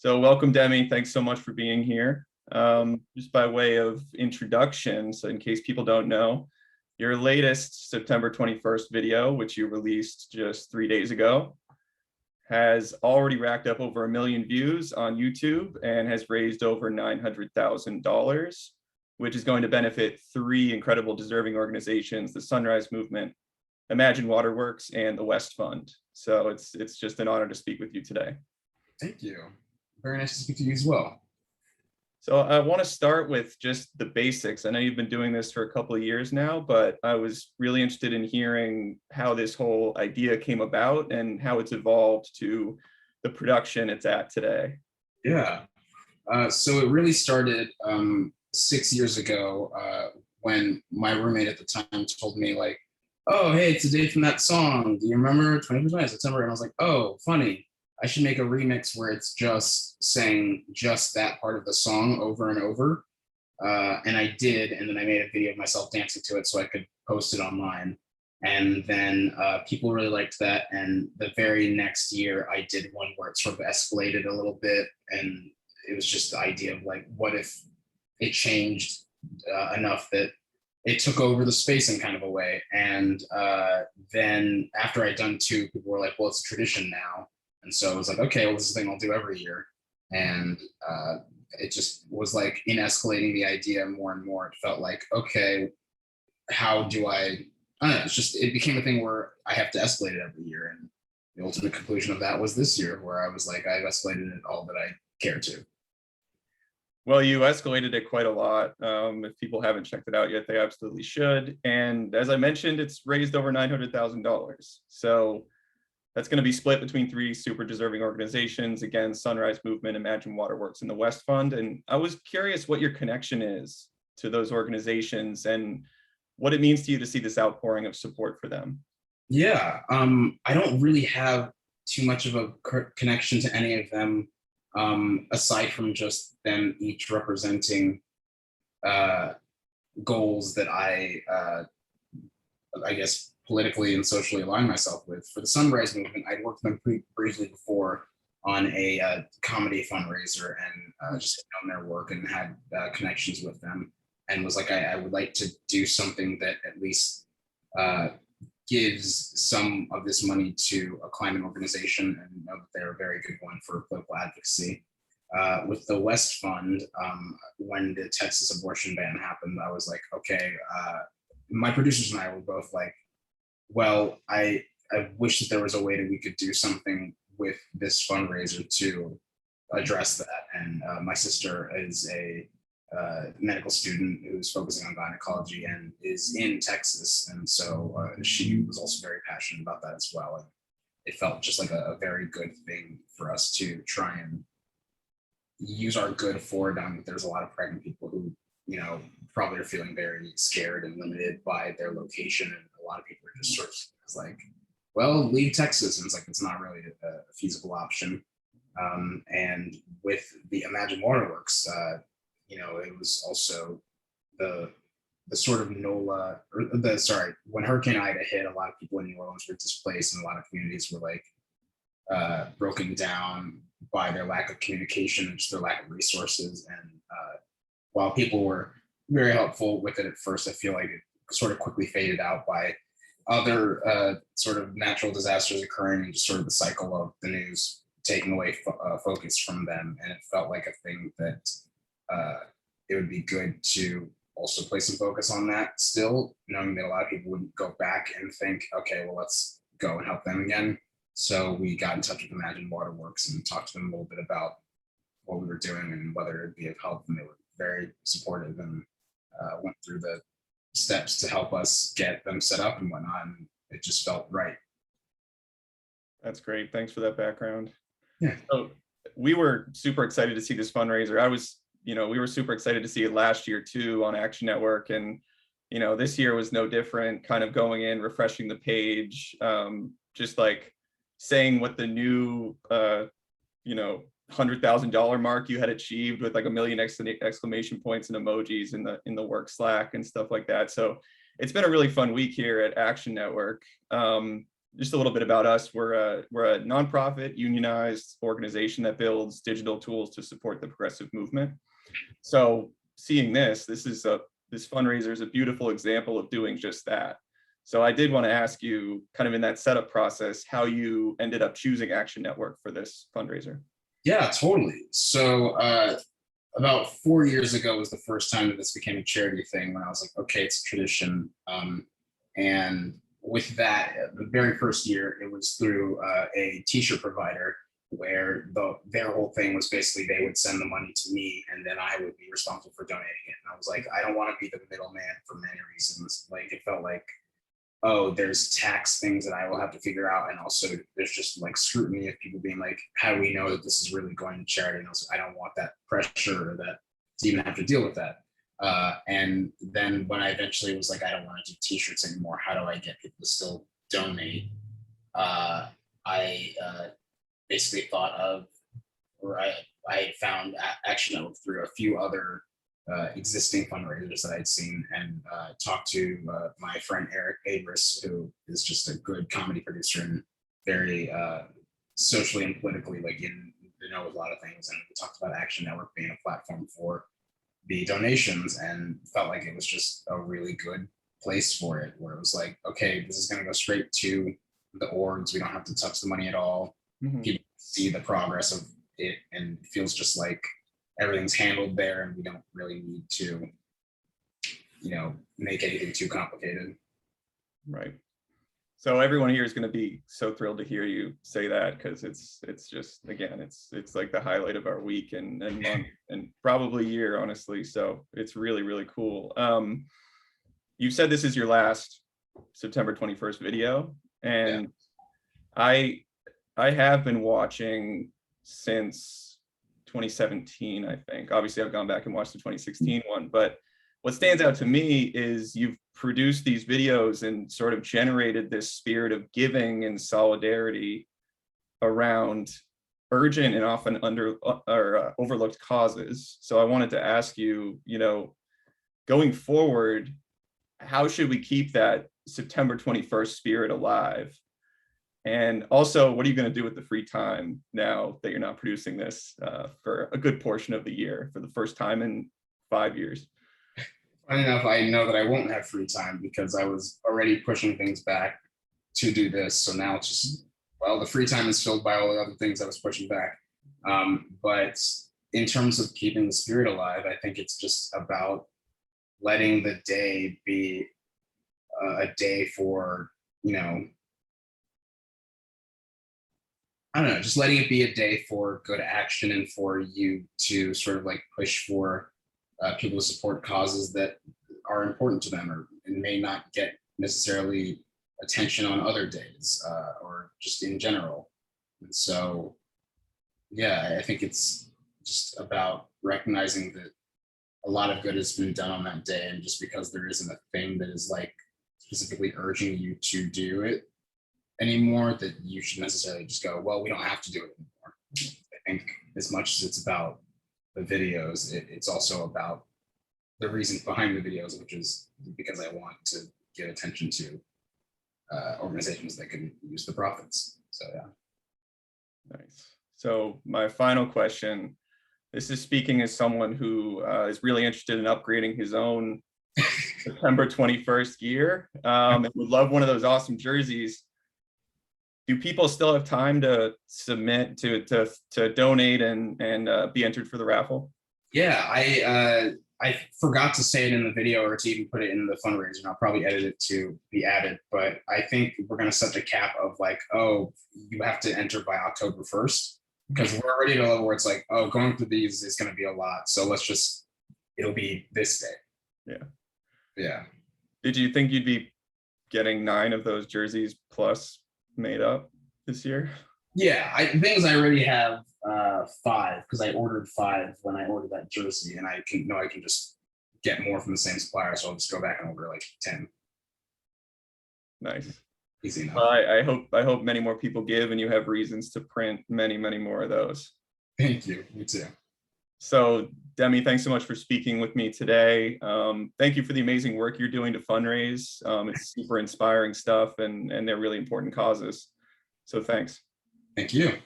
So welcome, Demi. Thanks so much for being here. Just by way of introduction, so in case people don't know, your latest September 21st video, which you released just 3 days ago, has already racked up over 1 million views on YouTube and has raised over $900,000, which is going to benefit 3 incredible deserving organizations: the Sunrise Movement, Imagine Waterworks, and the West Fund. So it's just an honor to speak with you today. Thank you. Very nice to speak to you as well. So I want to start with just the basics. I know you've been doing this for a couple of years now, but I was really interested in hearing how this whole idea came about and how it's evolved to the production it's at today. Yeah. So it really started 6 years ago when my roommate at the time told me, like, oh, hey, it's a day from that song. Do you remember 21st September? And I was like, oh, funny. I should make a remix where it's just saying just that part of the song over and over. And I did. And then I made a video of myself dancing to it so I could post it online. And then people really liked that. And the very next year, I did one where it sort of escalated a little bit. And it was just the idea of, like, what if it changed enough that it took over the space in kind of a way. And then after I'd done 2, people were like, well, it's a tradition now. And so it was like, okay, well, this is a thing I'll do every year. And it just was like, in escalating the idea more and more, it felt like, okay, how do I don't know, it became a thing where I have to escalate it every year. And the ultimate conclusion of that was this year, where I was like, I've escalated it all that I care to. Well, you escalated it quite a lot. If people haven't checked it out yet, they absolutely should. And as I mentioned, it's raised over $900,000. So that's going to be split between 3 super deserving organizations. Again, Sunrise Movement, Imagine Waterworks, and the West Fund. And I was curious what your connection is to those organizations and what it means to you to see this outpouring of support for them. Yeah, I don't really have too much of a connection to any of them, aside from just them each representing goals that I guess politically and socially align myself with. For the Sunrise Movement, I'd worked with them pretty briefly before on a comedy fundraiser, and just known their work and had connections with them, and was like, I would like to do something that at least gives some of this money to a climate organization, and know that they're a very good one for political advocacy. With the West Fund, when the Texas abortion ban happened, I was like, okay, my producers and I were both like, well, I wish that there was a way that we could do something with this fundraiser to address that. And my sister is a medical student who's focusing on gynecology and is in Texas. And so she was also very passionate about that as well. And it felt just like a very good thing for us to try and use our good for them. There's a lot of pregnant people who, you know, probably are feeling very scared and limited by their location. And a lot of people are just sort of like, well, leave Texas. And it's like, it's not really a feasible option. And with the Imagine Waterworks, you know, it was also the sort of NOLA, when Hurricane Ida hit, a lot of people in New Orleans were displaced, and a lot of communities were like broken down by their lack of communication and just their lack of resources. And while people were very helpful with it at first, I feel like it sort of quickly faded out by other sort of natural disasters occurring, and just sort of the cycle of the news taking away focus from them. And it felt like a thing that it would be good to also place some focus on that still, knowing that a lot of people wouldn't go back and think, okay, well, let's go and help them again. So we got in touch with Imagine Waterworks and talked to them a little bit about what we were doing and whether it'd be of help. And they were very supportive and went through the steps to help us get them set up and whatnot. And it just felt right. That's great. Thanks for that background. Yeah. So we were super excited to see this fundraiser. We were super excited to see it last year too on Action Network. And, you know, this year was no different, kind of going in, refreshing the page, just like saying what the new, $100,000 mark you had achieved with like 1 million exclamation points and emojis in the work Slack and stuff like that. So it's been a really fun week here at Action Network. just a little bit about us. We're a nonprofit unionized organization that builds digital tools to support the progressive movement. So seeing this fundraiser is a beautiful example of doing just that. So I did want to ask you, kind of in that setup process, how you ended up choosing Action Network for this fundraiser. Yeah, totally. So about 4 years ago was the first time that this became a charity thing, when I was like, okay, it's a tradition. And with that, the very first year, it was through a t-shirt provider, where their whole thing was basically they would send the money to me and then I would be responsible for donating it. And I was like, I don't want to be the middleman for many reasons. Like, it felt like, oh, there's tax things that I will have to figure out. And also there's just like scrutiny of people being like, how do we know that this is really going to charity? And also, I don't want that pressure or that to even have to deal with that. And then when I eventually was like, I don't want to do t-shirts anymore, how do I get people to still donate? I basically thought of, or I found Action Network through a few other existing fundraisers that I'd seen, and talked to my friend Eric Abris, who is just a good comedy producer and very socially and politically like in the know with a lot of things. And we talked about Action Network being a platform for the donations, and felt like it was just a really good place for it, where it was like, okay, this is going to go straight to the orgs. We don't have to touch the money at all. Mm-hmm. People see the progress of it, and it feels just like everything's handled there, and we don't really need to, make anything too complicated. Right. So everyone here is going to be so thrilled to hear you say that, because it's just, again, it's like the highlight of our week and month and probably year, honestly. So it's really, really cool. You said this is your last September 21st video, and yeah. I have been watching since 2017, I think. Obviously, I've gone back and watched the 2016 one, but what stands out to me is you've produced these videos and sort of generated this spirit of giving and solidarity around urgent and often overlooked causes. So I wanted to ask you, going forward, how should we keep that September 21st spirit alive? And also, what are you going to do with the free time now that you're not producing this for a good portion of the year for the first time in 5 years? Funny enough, I know that I won't have free time because I was already pushing things back to do this. So now it's just, well, the free time is filled by all the other things I was pushing back. But in terms of keeping the spirit alive, I think it's just about letting the day be a day for, I don't know, just letting it be a day for good action and for you to sort of like push for people to support causes that are important to them, or and may not get necessarily attention on other days or just in general. And so, yeah, I think it's just about recognizing that a lot of good has been done on that day. And just because there isn't a thing that is like specifically urging you to do it anymore, that you should necessarily just go, well, we don't have to do it anymore. I think as much as it's about the videos, it's also about the reasons behind the videos, which is because I want to give attention to organizations that can use the profits. So yeah. Nice. So my final question, this is speaking as someone who is really interested in upgrading his own September 21st gear and would love one of those awesome jerseys. Do people still have time to submit to donate and be entered for the raffle? Yeah, I forgot to say it in the video or to even put it in the fundraiser, and I'll probably edit it to be added, but I think we're going to set the cap of like, oh, you have to enter by October 1st, because we're already at a level where it's like, oh, going through these is going to be a lot. So it'll be this day. Yeah. Yeah. Did you think you'd be getting 9 of those jerseys plus made up this year? Yeah, the thing is, I already have 5 because I ordered 5 when I ordered that jersey, and I can just get more from the same supplier, so I'll just go back and order like 10. Nice. Easy enough. Well, I hope many more people give and you have reasons to print many more of those. Thank you. Me too. So Demi, thanks so much for speaking with me today. Thank you for the amazing work you're doing to fundraise. It's super inspiring stuff, and they're really important causes. So thanks. Thank you.